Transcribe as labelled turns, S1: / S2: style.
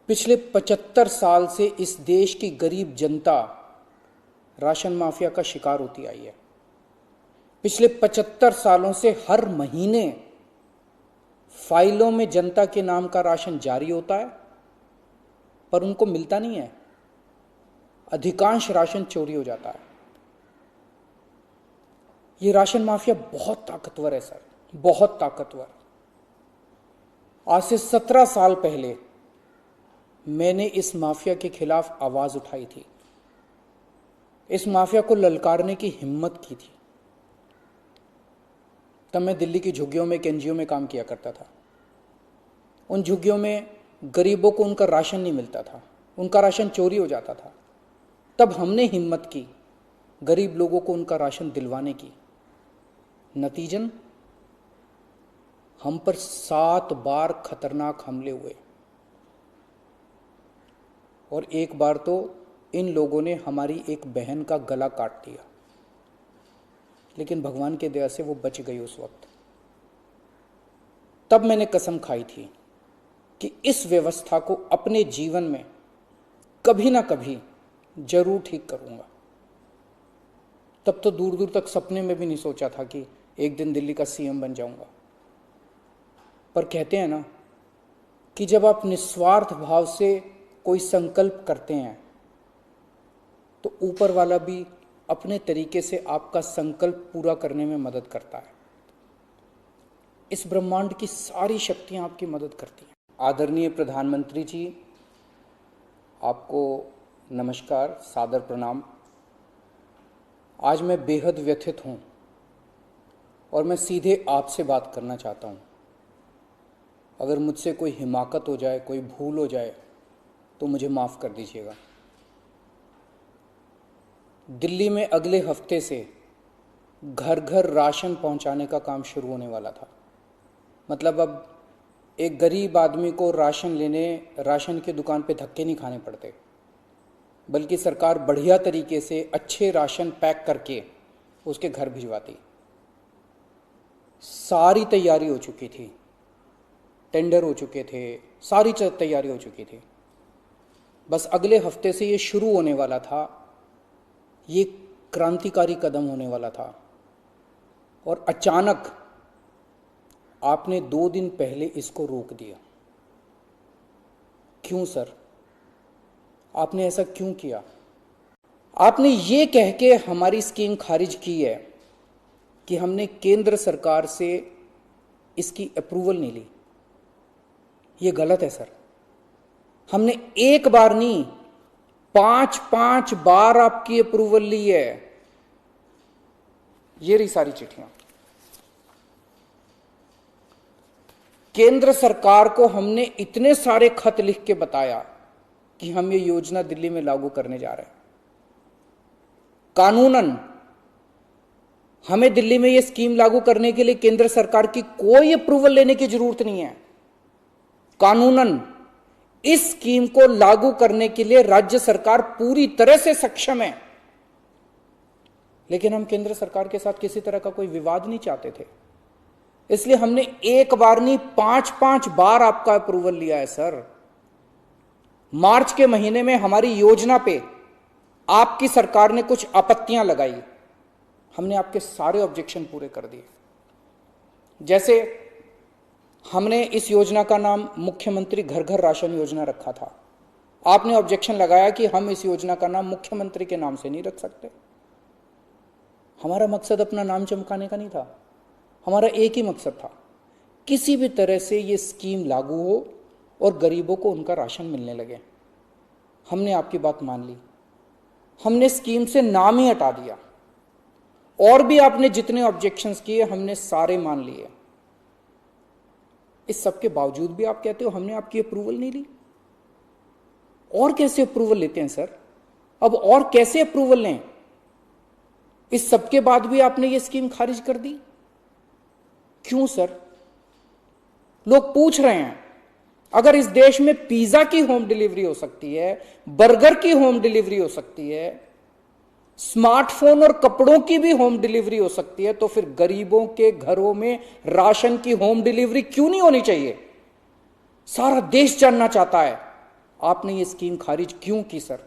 S1: पिछले 75 साल से इस देश की गरीब जनता राशन माफिया का शिकार होती आई है। पिछले 75 सालों से हर महीने फाइलों में जनता के नाम का राशन जारी होता है, पर उनको मिलता नहीं है। अधिकांश राशन चोरी हो जाता है। ये राशन माफिया बहुत ताकतवर है सर, बहुत ताकतवर। आज से 17 साल पहले मैंने इस माफिया के खिलाफ आवाज उठाई थी, इस माफिया को ललकारने की हिम्मत की थी। तब मैं दिल्ली की झुग्गियों में, एक एनजीओ में काम किया करता था। उन झुग्गियों में गरीबों को उनका राशन नहीं मिलता था, उनका राशन चोरी हो जाता था। तब हमने हिम्मत की गरीब लोगों को उनका राशन दिलवाने की। नतीजन हम पर 7 बार खतरनाक हमले हुए और एक बार तो इन लोगों ने हमारी एक बहन का गला काट दिया, लेकिन भगवान की दया से वो बच गई उस वक्त। तब मैंने कसम खाई थी कि इस व्यवस्था को अपने जीवन में कभी ना कभी जरूर ठीक करूंगा। तब तो दूर दूर तक सपने में भी नहीं सोचा था कि एक दिन दिल्ली का सीएम बन जाऊंगा। पर कहते हैं ना कि जब आप निस्वार्थ भाव से कोई संकल्प करते हैं तो ऊपर वाला भी अपने तरीके से आपका संकल्प पूरा करने में मदद करता है। इस ब्रह्मांड की सारी शक्तियां आपकी मदद करती हैं। आदरणीय प्रधानमंत्री जी, आपको नमस्कार, सादर प्रणाम। आज मैं बेहद व्यथित हूं और मैं सीधे आपसे बात करना चाहता हूं। अगर मुझसे कोई हिमाकत हो जाए, कोई भूल हो जाए तो मुझे माफ़ कर दीजिएगा। दिल्ली में अगले हफ्ते से घर घर राशन पहुंचाने का काम शुरू होने वाला था। मतलब अब एक गरीब आदमी को राशन लेने राशन की दुकान पे धक्के नहीं खाने पड़ते, बल्कि सरकार बढ़िया तरीके से अच्छे राशन पैक करके उसके घर भिजवाती। सारी तैयारी हो चुकी थी, टेंडर हो चुके थे, सारी तैयारी हो चुकी थी। बस अगले हफ्ते से ये शुरू होने वाला था। ये क्रांतिकारी कदम होने वाला था और अचानक आपने 2 दिन पहले इसको रोक दिया। क्यों सर? आपने ऐसा क्यों किया? आपने ये कह के हमारी स्कीम खारिज की है कि हमने केंद्र सरकार से इसकी अप्रूवल नहीं ली। ये गलत है सर। हमने एक बार नहीं, 5 बार आपकी अप्रूवल ली है। ये रही सारी चिट्ठियां। केंद्र सरकार को हमने इतने सारे खत लिख के बताया कि हम ये योजना दिल्ली में लागू करने जा रहे हैं। कानूनन हमें दिल्ली में ये स्कीम लागू करने के लिए केंद्र सरकार की कोई अप्रूवल लेने की जरूरत नहीं है। कानूनन इस स्कीम को लागू करने के लिए राज्य सरकार पूरी तरह से सक्षम है। लेकिन हम केंद्र सरकार के साथ किसी तरह का कोई विवाद नहीं चाहते थे, इसलिए हमने एक बार नहीं 5 बार आपका अप्रूवल लिया है सर। मार्च के महीने में हमारी योजना पे आपकी सरकार ने कुछ आपत्तियां लगाई, हमने आपके सारे ऑब्जेक्शन पूरे कर दिए। जैसे हमने इस योजना का नाम मुख्यमंत्री घर घर राशन योजना रखा था। आपने ऑब्जेक्शन लगाया कि हम इस योजना का नाम मुख्यमंत्री के नाम से नहीं रख सकते। हमारा मकसद अपना नाम चमकाने का नहीं था, हमारा एक ही मकसद था, किसी भी तरह से ये स्कीम लागू हो और गरीबों को उनका राशन मिलने लगे। हमने आपकी बात मान ली, हमने स्कीम से नाम ही हटा दिया। और भी आपने जितने ऑब्जेक्शंस किए हमने सारे मान लिए। इस सब के बावजूद भी आप कहते हो हमने आपकी अप्रूवल नहीं ली। और कैसे अप्रूवल लेते हैं सर? अब और कैसे अप्रूवल लें? इस सब के बाद भी आपने ये स्कीम खारिज कर दी। क्यों सर? लोग पूछ रहे हैं, अगर इस देश में पिज्जा की होम डिलीवरी हो सकती है, बर्गर की होम डिलीवरी हो सकती है, स्मार्टफोन और कपड़ों की भी होम डिलीवरी हो सकती है, तो फिर गरीबों के घरों में राशन की होम डिलीवरी क्यों नहीं होनी चाहिए? सारा देश जानना चाहता है आपने ये स्कीम खारिज क्यों की सर?